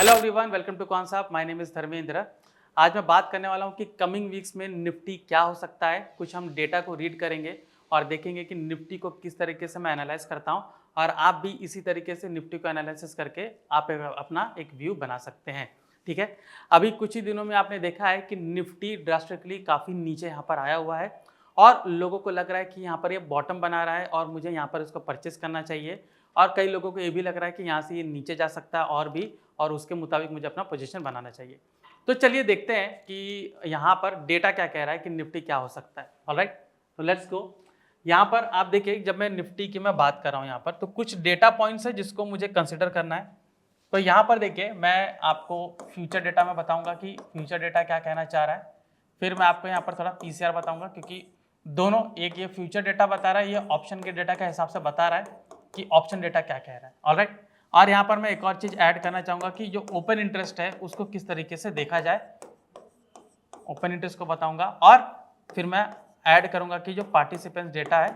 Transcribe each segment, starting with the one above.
Hello everyone, welcome to concept. My name is Dharmendra. आज मैं बात करने वाला हूं कि कमिंग वीक्स में निफ्टी क्या हो सकता है। कुछ हम डेटा को रीड करेंगे और देखेंगे कि निफ्टी को किस तरीके से मैं एनालाइज करता हूं और आप भी इसी तरीके से निफ्टी को एनालिसिस करके आप अपना एक व्यू बना सकते हैं। ठीक है, अभी कुछ ही दिनों में आपने देखा है कि निफ्टी ड्रास्टिकली काफ़ी नीचे यहाँ पर आया हुआ है और लोगों को लग रहा है कि यहाँ पर ये बॉटम बना रहा है और मुझे यहाँ पर इसको परचेस करना चाहिए। और कई लोगों को ये भी लग रहा है कि यहाँ से ये नीचे जा सकता है और उसके मुताबिक मुझे अपना पोजीशन बनाना चाहिए। तो चलिए देखते हैं कि यहाँ पर डेटा क्या कह रहा है कि निफ्टी क्या हो सकता है। ऑलराइट, तो लेट्स गो। यहाँ पर आप देखिए, जब मैं निफ्टी की मैं बात कर रहा हूँ यहाँ पर, तो कुछ डेटा पॉइंट्स है जिसको मुझे कंसिडर करना है। तो यहाँ पर देखिए, मैं आपको फ्यूचर डेटा में बताऊंगा कि फ्यूचर डेटा क्या कहना चाह रहा है। फिर मैं आपको यहाँ पर थोड़ा पीसीआर बताऊंगा, क्योंकि दोनों, एक ये फ्यूचर डेटा बता रहा है, ये ऑप्शन के डेटा के हिसाब से बता रहा है कि ऑप्शन डेटा क्या कह रहा है। ऑलराइट, और यहाँ पर मैं एक और चीज ऐड करना चाहूंगा कि जो ओपन इंटरेस्ट है उसको किस तरीके से देखा जाए, ओपन इंटरेस्ट को बताऊंगा। और फिर मैं ऐड करूंगा कि जो पार्टिसिपेंट्स डेटा है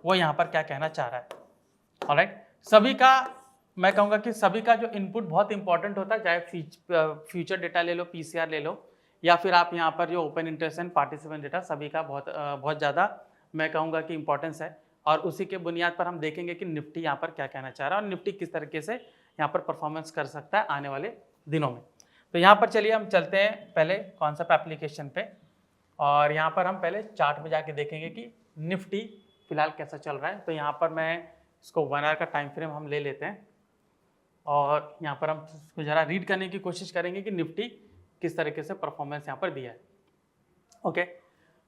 वो यहाँ पर क्या कहना चाह रहा है। ऑलराइट, सभी का मैं कहूंगा कि सभी का जो इनपुट बहुत इंपॉर्टेंट होता है, चाहे फ्यूचर डेटा ले लो, पीसीआर ले लो, या फिर आप यहाँ पर जो open interest and participant data, सभी का बहुत ज़्यादा मैं कहूँगा कि इंपॉर्टेंस है। और उसी के बुनियाद पर हम देखेंगे कि निफ्टी यहाँ पर क्या कहना चाह रहा है और निफ्टी किस तरीके से यहाँ पर परफॉर्मेंस कर सकता है आने वाले दिनों में। तो यहाँ पर चलिए हम चलते हैं पहले कॉन्सेप्ट एप्लीकेशन पे, और यहाँ पर हम पहले चार्ट में जाके देखेंगे कि निफ्टी फिलहाल कैसा चल रहा है। तो यहाँ पर मैं इसको 1 आवर का टाइम फ्रेम हम ले लेते हैं और यहाँ पर हम इसको ज़रा रीड करने की कोशिश करेंगे कि निफ्टी किस तरीके से परफॉर्मेंस यहाँ पर दिया है। ओके,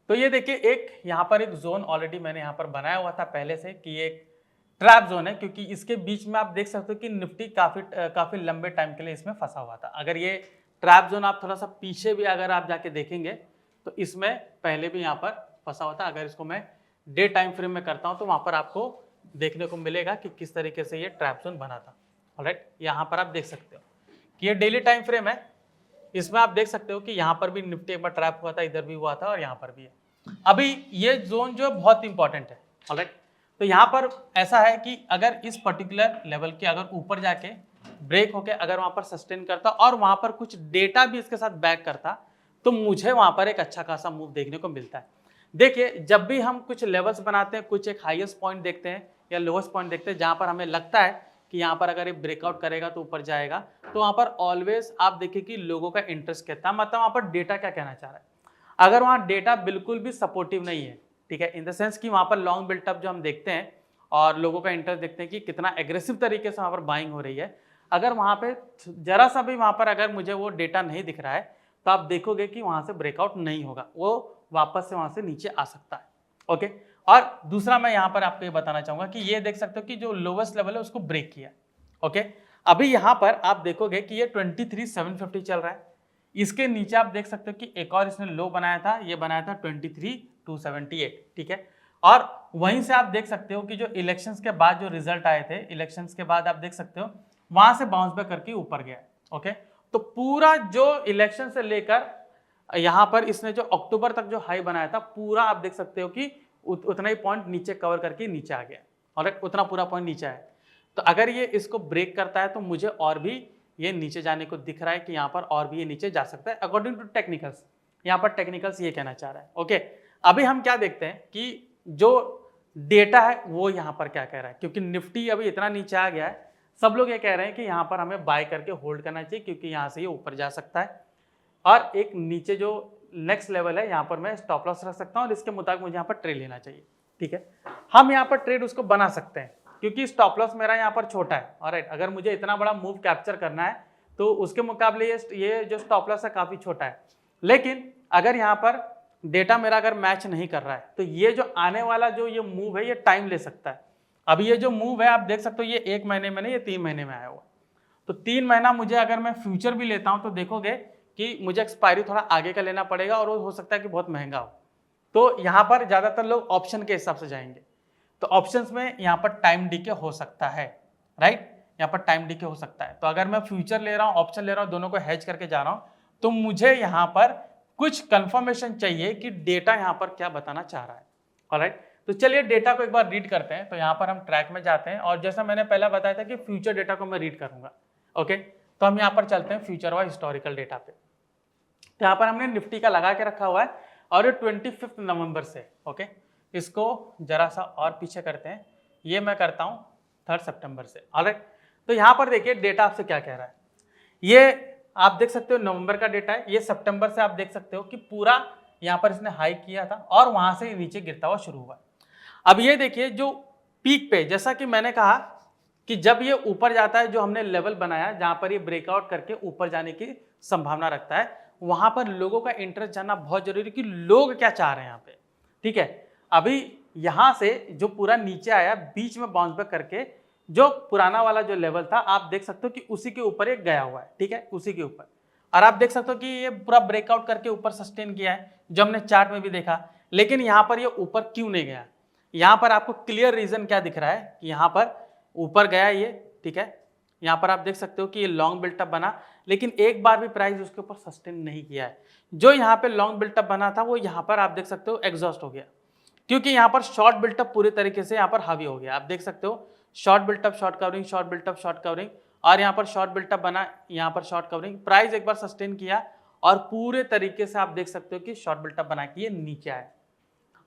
तो ये देखिए, एक यहाँ पर एक जोन ऑलरेडी मैंने यहाँ पर बनाया हुआ था पहले से कि एक ट्रैप जोन है, क्योंकि इसके बीच में आप देख सकते हो कि निफ्टी काफी लंबे टाइम के लिए इसमें फंसा हुआ था। अगर ये ट्रैप जोन आप थोड़ा सा पीछे भी अगर आप जाके देखेंगे तो इसमें पहले भी यहाँ पर फंसा हुआ था। अगर इसको मैं डे टाइम फ्रेम में करता हूँ तो वहाँ पर आपको देखने को मिलेगा कि किस तरीके से ये ट्रैप जोन बना था। ऑलराइट, यहाँ पर आप देख सकते हो कि ये डेली टाइम फ्रेम है। इसमें आप देख सकते हो कि यहाँ पर भी निफ्टी एक बार ट्रैप हुआ था, इधर भी हुआ था और यहाँ पर भी है। अभी ये जोन जो है बहुत इंपॉर्टेंट है। ऑलराइट, तो यहाँ पर ऐसा है कि अगर इस पर्टिकुलर लेवल के अगर ऊपर जाके ब्रेक होके अगर वहाँ पर सस्टेन करता और वहाँ पर कुछ डेटा भी इसके साथ बैक करता तो मुझे वहाँ पर एक अच्छा खासा मूव देखने को मिलता है। देखिए, जब भी हम कुछ लेवल्स बनाते हैं, कुछ एक हाईएस्ट पॉइंट देखते हैं या लोएस्ट पॉइंट देखते हैं जहाँ पर हमें लगता है कि यहाँ पर अगर ये ब्रेकआउट करेगा तो ऊपर जाएगा, तो वहाँ पर ऑलवेज आप देखिए कि लोगों का इंटरेस्ट कितना, मतलब वहाँ पर डेटा क्या कहना चाह रहा है। अगर वहाँ डेटा बिल्कुल भी सपोर्टिव नहीं है, ठीक है, इन द सेंस कि वहाँ पर लॉन्ग बिल्टअप जो हम देखते हैं और लोगों का इंटरेस्ट देखते हैं कि कितना एग्रेसिव तरीके से वहाँ पर बाइंग हो रही है, अगर वहाँ पे जरा सा भी वहाँ पर अगर मुझे वो डेटा नहीं दिख रहा है तो आप देखोगे कि वहाँ से ब्रेकआउट नहीं होगा, वो वापस से वहाँ से नीचे आ सकता है। ओके, और दूसरा मैं यहाँ पर आपको ये बताना चाहूँगा कि ये देख सकते हो कि जो लोवेस्ट लेवल है उसको ब्रेक किया। ओके, अभी यहाँ पर आप देखोगे कि ये 23,750 चल रहा है। इसके नीचे आप देख सकते हो कि एक और इसने लो बनाया था, ये बनाया था 23,278। ठीक है, और वहीं से आप देख सकते हो कि जो इलेक्शंस के बाद जो रिजल्ट आए थे, इलेक्शंस के बाद आप देख सकते हो वहां से बाउंस बैक करके ऊपर गया। ओके, तो पूरा जो इलेक्शन से लेकर यहाँ पर इसने जो अक्टूबर तक जो हाई बनाया था, पूरा आप देख सकते हो कि उतना ही पॉइंट नीचे कवर करके नीचे आ गया और उतना पूरा पॉइंट नीचे आया। तो अगर ये इसको ब्रेक करता है तो मुझे और भी ये नीचे जाने को दिख रहा है कि यहाँ पर और भी ये नीचे जा सकता है अकॉर्डिंग टू टेक्निकल्स। यहाँ पर टेक्निकल्स ये कहना चाह रहा है। ओके, अभी हम क्या देखते हैं कि जो डेटा है वो यहाँ पर क्या कह रहा है, क्योंकि निफ्टी अभी इतना नीचे आ गया है, सब लोग ये कह रहे हैं कि यहाँ पर हमें बाय करके होल्ड करना चाहिए क्योंकि यहाँ से ये ऊपर जा सकता है और एक नीचे जो नेक्स्ट लेवल है यहाँ पर मैं स्टॉप लॉस रख सकता हूँ और इसके मुताबिक मुझे यहाँ पर ट्रेड लेना चाहिए। ठीक है, हम यहाँ पर ट्रेड उसको बना सकते हैं क्योंकि स्टॉप लॉस मेरा यहाँ पर छोटा है। ऑलराइट, अगर मुझे इतना बड़ा मूव कैप्चर करना है तो उसके मुकाबले ये जो स्टॉप लॉस है काफ़ी छोटा है। लेकिन अगर यहाँ पर डेटा मेरा अगर मैच नहीं कर रहा है तो ये जो आने वाला जो ये मूव है ये टाइम ले सकता है। अभी ये जो मूव है आप देख सकते हो ये 1 महीने में नहीं, ये 3 महीने में आया हुआ। तो 3 महीना मुझे अगर मैं फ्यूचर भी लेता हूँ तो देखोगे कि मुझे एक्सपायरी थोड़ा आगे का लेना पड़ेगा और वो हो सकता है कि बहुत महंगा हो। तो यहाँ पर ज़्यादातर लोग ऑप्शन के हिसाब से जाएंगे, तो ऑप्शंस में यहाँ पर टाइम डीके हो सकता है। राइट, यहाँ पर टाइम डीके हो सकता है। तो अगर मैं फ्यूचर ले रहा हूँ, ऑप्शन ले रहा हूँ, दोनों को हेज करके जा रहा हूँ, तो मुझे यहाँ पर कुछ कंफर्मेशन चाहिए कि डेटा यहाँ पर क्या बताना चाह रहा है। ऑलराइट, तो चलिए डेटा को एक बार रीड करते हैं। तो यहाँ पर हम ट्रैक में जाते हैं और जैसा मैंने पहले बताया था कि फ्यूचर डेटा को मैं रीड करूंगा। ओके, तो हम यहाँ पर चलते हैं फ्यूचर व हिस्टोरिकल डेटा पे। तो यहाँ पर हमने निफ्टी का लगा के रखा हुआ है और ये 25 नवंबर से, ओके, इसको जरा सा और पीछे करते हैं, ये मैं करता हूँ 3 सितंबर से। ऑलराइट, तो यहाँ पर देखिए डेटा आपसे क्या कह रहा है, ये आप देख सकते हो नवंबर का डेटा है, ये सितंबर से आप देख सकते हो कि पूरा यहाँ पर इसने हाई किया था और वहां से नीचे गिरता हुआ शुरू हुआ। अब ये देखिए जो पीक पे, जैसा कि मैंने कहा कि जब ये ऊपर जाता है, जो हमने लेवल बनाया जहां पर ये ब्रेकआउट करके ऊपर जाने की संभावना रखता है, वहां पर लोगों का इंटरेस्ट जानना बहुत जरूरी कि लोग क्या चाह रहे हैं यहाँ पे। ठीक है, अभी यहां से जो पूरा नीचे आया, बीच में बाउंस बैक करके जो पुराना वाला जो लेवल था आप देख सकते हो कि उसी के ऊपर ये गया हुआ है। ठीक है, उसी के ऊपर, और आप देख सकते हो कि ये पूरा ब्रेकआउट करके ऊपर सस्टेन किया है, जो हमने चार्ट में भी देखा। लेकिन यहाँ पर ये ऊपर क्यों नहीं गया, यहाँ पर आपको क्लियर रीजन क्या दिख रहा है कि यहाँ पर ऊपर गया ये, ठीक है, यहाँ पर आप देख सकते हो कि ये लॉन्ग बिल्टअप बना, लेकिन एक बार भी प्राइस उसके ऊपर सस्टेन नहीं किया है। जो यहाँ पे लॉन्ग बिल्टअप बना था वो यहाँ पर आप देख सकते हो एग्जॉस्ट हो गया, क्योंकि यहाँ पर शॉर्ट बिल्टअप पूरे तरीके से यहाँ पर हावी हो गया। आप देख सकते हो short built up, short covering, short built up, short covering, और यहाँ पर शॉर्ट बिल्टअप बना, यहाँ पर शॉर्ट कवरिंग, प्राइस एक बार सस्टेन किया और पूरे तरीके से आप देख सकते हो कि शॉर्ट बिल्टअप बना के ये नीचे आया।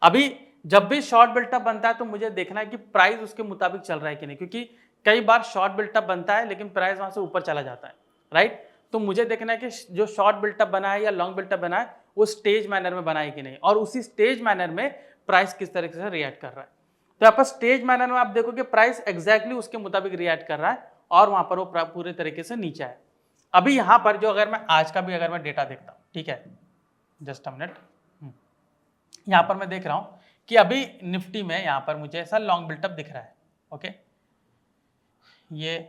अभी जब भी शॉर्ट बिल्टअप बनता है तो मुझे देखना है कि प्राइस उसके मुताबिक चल रहा है कि नहीं, क्योंकि कई बार शॉर्ट बिल्टअप बनता है लेकिन प्राइस वहां से ऊपर चला जाता है, राइट। तो मुझे देखना है कि जो शॉर्ट बिल्टअप बना है या लॉन्ग बिल्टअप बना है वो स्टेज मैनर में बना है कि नहीं, और उसी स्टेज मैनर में प्राइस किस तरीके से रिएक्ट कर रहा है। तो यहाँ पर स्टेज मैनर में आप देखो कि प्राइस एग्जैक्टली उसके मुताबिक रिएक्ट कर रहा है और वहां पर वो पूरे तरीके से नीचे आए। अभी यहाँ पर जो अगर मैं आज का भी अगर मैं डेटा देखता हूँ, ठीक है, जस्ट अ मिनट, यहाँ पर मैं देख रहा हूँ कि अभी निफ्टी में यहाँ पर मुझे ऐसा लॉन्ग बिल्टअप दिख रहा है। ओके, ये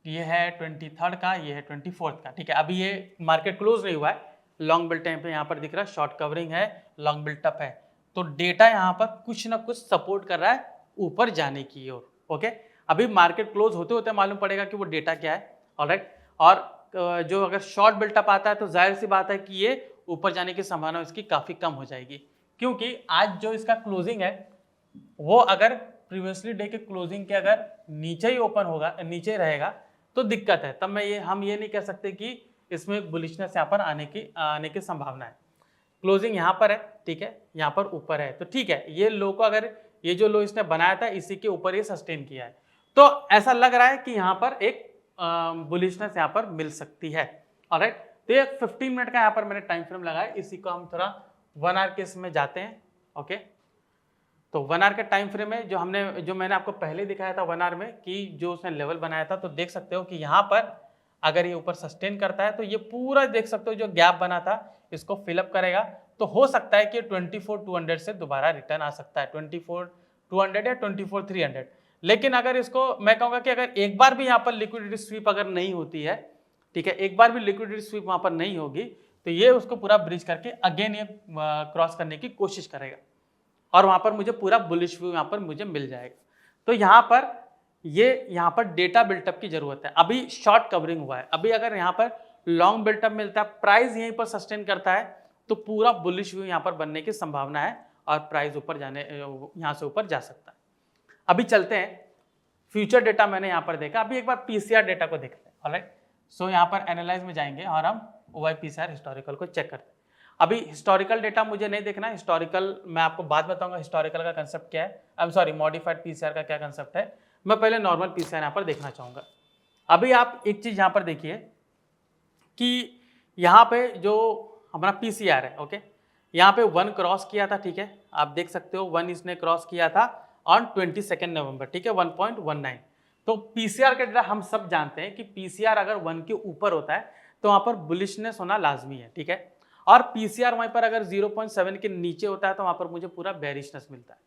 है 23rd का, ये है 24th का। ठीक है, अभी ये मार्केट क्लोज नहीं हुआ है, लॉन्ग बिल्टअप पे यहाँ पर दिख रहा है, शॉर्ट कवरिंग है, लॉन्ग बिल्टअप है, तो डेटा यहाँ पर कुछ ना कुछ सपोर्ट कर रहा है ऊपर जाने की ओर। ओके, अभी मार्केट क्लोज होते होते मालूम पड़ेगा कि वो डेटा क्या है। ऑलराइट, और जो अगर शॉर्ट बिल्टअप आता है तो जाहिर सी बात है कि ये ऊपर जाने की संभावना इसकी काफी कम हो जाएगी, क्योंकि आज जो इसका क्लोजिंग है वो अगर प्रीवियसली डे के क्लोजिंग के अगर नीचे ही ओपन होगा, नीचे रहेगा तो दिक्कत है। तब मैं हम ये नहीं कह सकते कि इसमें बुलिशनेस यहाँ पर आने की संभावना है। क्लोजिंग यहाँ पर है, ठीक है, यहाँ पर ऊपर है, तो ठीक है, ये लो को अगर ये जो लो इसने बनाया था इसी के ऊपर ये सस्टेन किया है, तो ऐसा लग रहा है कि यहाँ पर एक बुलिशनेस यहाँ पर मिल सकती है। ऑलराइट, तो ये 15 मिनट का यहाँ पर मैंने टाइम फ्रेम लगाया, इसी को हम थोड़ा 1 आवर के इसमें जाते हैं। ओके, तो 1 आवर के टाइम फ्रेम में जो मैंने आपको पहले दिखाया था 1 आवर में कि जो उसने लेवल बनाया था, तो देख सकते हो कि यहाँ पर अगर ये ऊपर सस्टेन करता है तो ये पूरा देख सकते हो जो गैप बना था इसको फिलअप करेगा, तो हो सकता है कि 24,200 से दोबारा रिटर्न आ सकता है, 24,200 या 24,300। लेकिन अगर इसको मैं कहूँगा कि अगर एक बार भी यहाँ पर लिक्विडिटी स्वीप अगर नहीं होती है, ठीक है, एक बार भी लिक्विडिटी स्वीप वहाँ पर नहीं होगी, तो ये उसको पूरा ब्रिज करके अगेन ये क्रॉस करने की कोशिश करेगा और वहाँ पर मुझे पूरा बुलिश व्यू यहाँ पर मुझे मिल जाएगा। तो यहाँ पर डेटा बिल्टअप की जरूरत है। अभी शॉर्ट कवरिंग हुआ है, अभी अगर यहाँ पर लॉन्ग बिल्टअप मिलता है, प्राइस यहीं पर सस्टेन करता है, तो पूरा बुलिश व्यू यहाँ पर बनने की संभावना है और प्राइस ऊपर यहाँ से ऊपर जा सकता है। अभी चलते हैं फ्यूचर डेटा, मैंने यहाँ पर देखा, अभी एक बार पीसीआर डेटा को देखते हैं। ऑलराइट, सो यहाँ पर एनालाइज में जाएंगे और हम ओवाई पीसीआर हिस्टोरिकल को चेक करते हैं। अभी हिस्टोरिकल डेटा मुझे नहीं देखना, हिस्टोरिकल मैं आपको बाद बताऊंगा हिस्टोरिकल का कंसेप्ट क्या है, I am sorry modified PCR का क्या कंसेप्ट है। मैं पहले नॉर्मल पीसीआर यहाँ पर देखना चाहूँगा। अभी आप एक चीज़ यहाँ पर देखिए कि यहाँ पे जो हमारा पीसीआर है, ओके, यहाँ पे 1 क्रॉस किया था, ठीक है, आप देख सकते हो 1 इसने क्रॉस किया था ऑन 22 नवंबर, ठीक है, 1.19। तो पीसीआर का डेटा हम सब जानते हैं कि पीसीआर अगर 1 के ऊपर होता है तो वहाँ पर बुलिशनेस होना लाजमी है, ठीक है, और पीसीआर वहीं पर अगर 0.7 के नीचे होता है तो वहाँ पर मुझे पूरा बेरिशनेस मिलता है।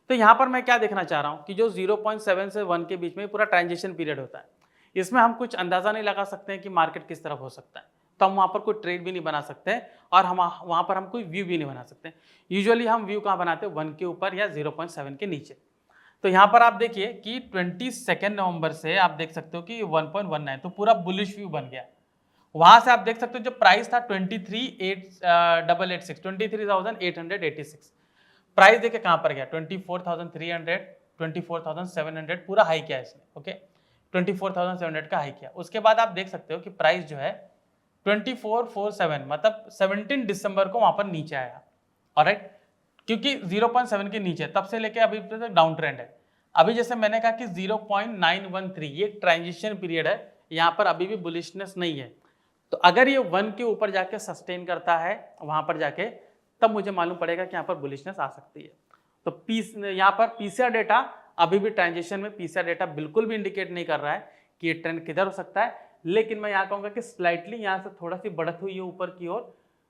तो यहाँ पर मैं क्या देखना चाह रहा हूँ कि जो 0.7 से 1 के बीच में पूरा ट्रांजिशन पीरियड होता है, इसमें हम कुछ अंदाज़ा नहीं लगा सकते हैं कि मार्केट किस तरफ हो सकता है, तो हम वहाँ पर कोई ट्रेड भी नहीं बना सकते हैं और हम वहाँ पर हम कोई व्यू भी नहीं बना सकते। यूजुअली हम व्यू कहाँ बनाते हैं, 1 के ऊपर या 0.7 के नीचे। तो यहाँ पर आप देखिए कि 22 नवंबर से आप देख सकते हो कि 1.19, तो पूरा बुलिश व्यू बन गया। वहां से आप देख सकते हो जो प्राइस था 23,886 प्राइस देखिए कहां पर गया, 24,300, 24,700 पूरा हाई किया इसने। ओके, 24,700 का हाई किया। उसके बाद आप देख सकते हो कि प्राइस जो है 2447 मतलब 17 दिसंबर को वहां पर नीचे आया। ऑलराइट, क्योंकि 0.7 के नीचे तब से लेके अभी तक डाउन ट्रेंड है। अभी जैसे मैंने कहा कि 0.913 ये ट्रांजिशन पीरियड है, यहाँ पर अभी भी बुलिशनेस नहीं है। तो अगर ये 1 के ऊपर जाके सस्टेन करता है वहां पर जाके, तब मुझे मालूम पड़ेगा कि यहाँ पर बुलिशनेस आ सकती है। तो यहाँ पर पीसीआर डेटा अभी भी ट्रांजिशन में, पीसीआर डेटा बिल्कुल भी इंडिकेट नहीं कर रहा है कि ये ट्रेंड किधर हो सकता है। लेकिन मैं यहाँ कहूँगा कि स्लाइटली यहाँ से थोड़ा सी बढ़त हुई है ऊपर की ओर,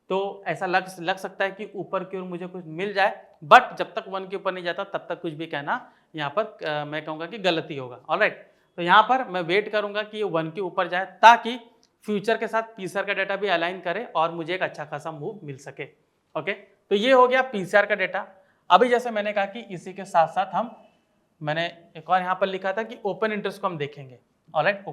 तो ऐसा लग सकता है कि ऊपर की ओर मुझे कुछ मिल जाए। बट जब तक 1 के ऊपर नहीं जाता तब तक कुछ भी कहना यहाँ पर मैं कहूँगा कि गलती होगा। ऑलराइट, तो यहाँ पर मैं वेट करूँगा कि ये 1 के ऊपर जाए ताकि फ्यूचर के साथ पीसीआर का डेटा भी अलाइन करे और मुझे एक अच्छा खासा मूव मिल सके। ओके, तो ये हो गया पीसीआर का डेटा। अभी जैसे मैंने कहा कि इसी के साथ साथ मैंने एक और यहाँ पर लिखा था कि ओपन इंटरेस्ट को हम देखेंगे। ऑलराइट,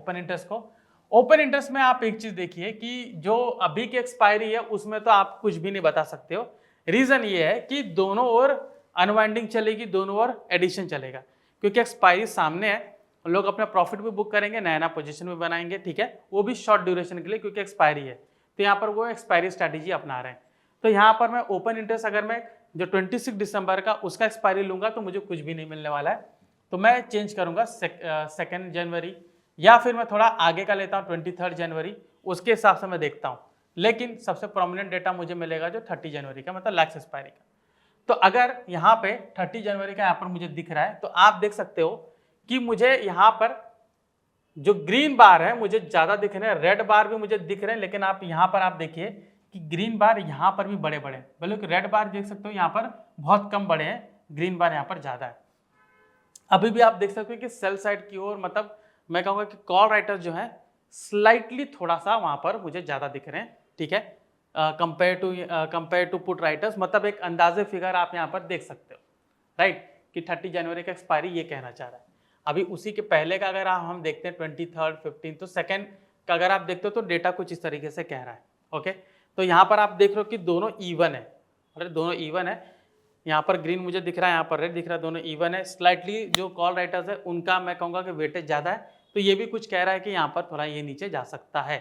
ओपन इंटरेस्ट में आप एक चीज देखिए कि जो अभी की एक्सपायरी है उसमें तो आप कुछ भी नहीं बता सकते हो। रीजन ये है कि दोनों ओर अनवाइंडिंग चलेगी, दोनों ओर एडिशन चलेगा, क्योंकि एक्सपायरी सामने है। लोग अपना प्रॉफिट भी बुक करेंगे, नया नया पोजीशन भी बनाएंगे, ठीक है, वो भी शॉर्ट ड्यूरेशन के लिए, क्योंकि एक्सपायरी है। तो यहाँ पर वो एक्सपायरी स्ट्रैटेजी अपना रहे हैं। तो यहाँ पर मैं ओपन इंटरेस्ट अगर मैं जो 26 दिसंबर का उसका एक्सपायरी लूंगा तो मुझे कुछ भी नहीं मिलने वाला है। तो मैं चेंज करूंगा 2 जनवरी, या फिर मैं थोड़ा आगे का लेता हूँ 23 जनवरी, उसके हिसाब से मैं देखता हूँ। लेकिन सबसे प्रोमिनेंट डेटा मुझे मिलेगा जो 30 जनवरी का, मतलब लैक्स एक्सपायरी का। तो अगर यहाँ पे 30 जनवरी का यहाँ पर मुझे दिख रहा है, तो आप देख सकते हो कि मुझे यहाँ पर जो ग्रीन बार है मुझे ज्यादा दिख रहे हैं, रेड बार भी मुझे दिख रहे हैं, लेकिन आप यहाँ पर आप देखिए कि ग्रीन बार यहाँ पर भी बड़े बड़े, बल्कि रेड बार देख सकते हो यहाँ पर बहुत कम बड़े हैं, ग्रीन बार यहाँ पर ज्यादा है। अभी भी आप देख सकते हो कि सेल साइड की ओर, मतलब मैं कहूँगा कि कॉल राइटर्स जो है स्लाइटली थोड़ा सा वहां पर मुझे ज्यादा दिख रहे हैं, ठीक है, कंपेयर टू पुट राइटर्स। मतलब एक अंदाजे फिगर आप यहाँ पर देख सकते हो, राइट, कि 30 जनवरी का एक्सपायरी ये कहना चाह रहा है। अभी उसी के पहले का अगर हम देखते हैं 23, 15, तो सेकेंड का अगर आप देखते हो तो डेटा कुछ इस तरीके से कह रहा है। ओके, तो यहाँ पर आप देख रहे हो कि दोनों इवन है, अरे दोनों इवन है। यहाँ पर ग्रीन मुझे दिख रहा है, यहाँ पर रेड दिख रहा है, दोनों इवन है। स्लाइटली जो कॉल राइटर्स है उनका मैं कहूँगा कि वेटेज ज़्यादा है, तो ये भी कुछ कह रहा है कि यहाँ पर थोड़ा ये नीचे जा सकता है।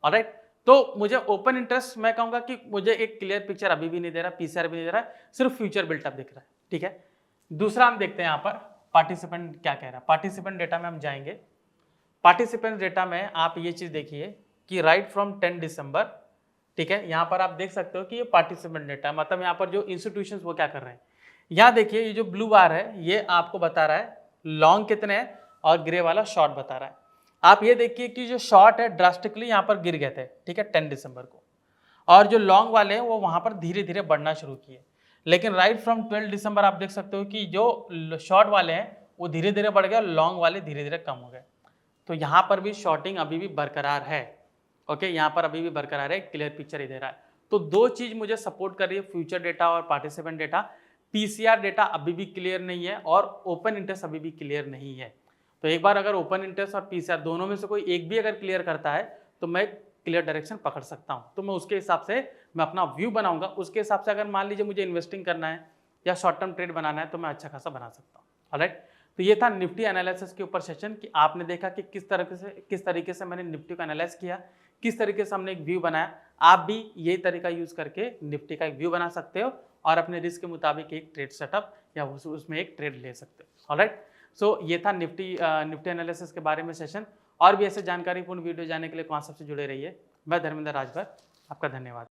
ऑलराइट, तो मुझे ओपन इंटरेस्ट मैं कहूँगा कि मुझे एक क्लियर पिक्चर अभी भी नहीं दे रहा, पीसीआर भी नहीं दे रहा है, सिर्फ फ्यूचर बिल्टअप दिख रहा है, ठीक है। दूसरा हम देखते हैं यहाँ पर पार्टिसिपेंट क्या कह रहा है। पार्टिसिपेंट डेटा में हम जाएंगे। पार्टिसिपेंट डेटा में आप ये चीज़ देखिए कि राइट फ्रॉम 10 दिसंबर, ठीक है, यहाँ पर आप देख सकते हो कि ये पार्टिसिपेंट डेटा, मतलब यहाँ पर जो इंस्टीट्यूशंस वो क्या कर रहे हैं। यहाँ देखिए ये जो ब्लू बार है ये आपको बता रहा है लॉन्ग कितने हैं और ग्रे वाला शॉर्ट बता रहा है। आप ये देखिए कि जो शॉर्ट है ड्रास्टिकली यहाँ पर गिर गए थे, ठीक है, 10 दिसंबर को, और जो लॉन्ग वाले हैं वो वहाँ पर धीरे धीरे बढ़ना शुरू किए। लेकिन राइट फ्रॉम 12 दिसंबर आप देख सकते हो कि जो शॉर्ट वाले हैं वो धीरे धीरे बढ़ गए, लॉन्ग वाले धीरे धीरे कम हो गए। तो यहाँ पर भी शॉर्टिंग अभी भी बरकरार है। ओके, यहाँ पर अभी भी बरकरार है, क्लियर पिक्चर ही दे रहा है। तो दो चीज मुझे सपोर्ट कर रही है, फ्यूचर डेटा और पार्टिसिपेंट डेटा। पीसीआर डेटा अभी भी क्लियर नहीं है और ओपन इंटरेस्ट अभी भी क्लियर नहीं है। तो एक बार अगर ओपन इंटरेस्ट और पीसीआर दोनों में से कोई एक भी अगर क्लियर करता है तो मैं क्लियर डायरेक्शन पकड़ सकता हूँ। तो मैं उसके हिसाब से मैं अपना व्यू बनाऊंगा, उसके हिसाब से अगर मान लीजिए मुझे इन्वेस्टिंग करना है या शॉर्ट टर्म ट्रेड बनाना है तो मैं अच्छा खासा बना सकता हूँ। ऑलराइट, तो ये था निफ्टी एनालिसिस के ऊपर सेशन कि आपने देखा कि किस तरीके से मैंने निफ्टी को एनालाइज किया, किस तरीके से हमने एक व्यू बनाया। आप भी यही तरीका यूज करके निफ्टी का एक व्यू बना सकते हो और अपने रिस्क के मुताबिक एक ट्रेड सेटअप या उसमें एक ट्रेड ले सकते हो। ऑलराइट, सो ये था निफ्टी एनालिसिस के बारे में सेशन। और भी ऐसे जानकारीपूर्ण वीडियो जाने के लिए कॉन्सेप्ट से जुड़े रहिए। मैं धर्मेंद्र राजभर, आपका धन्यवाद।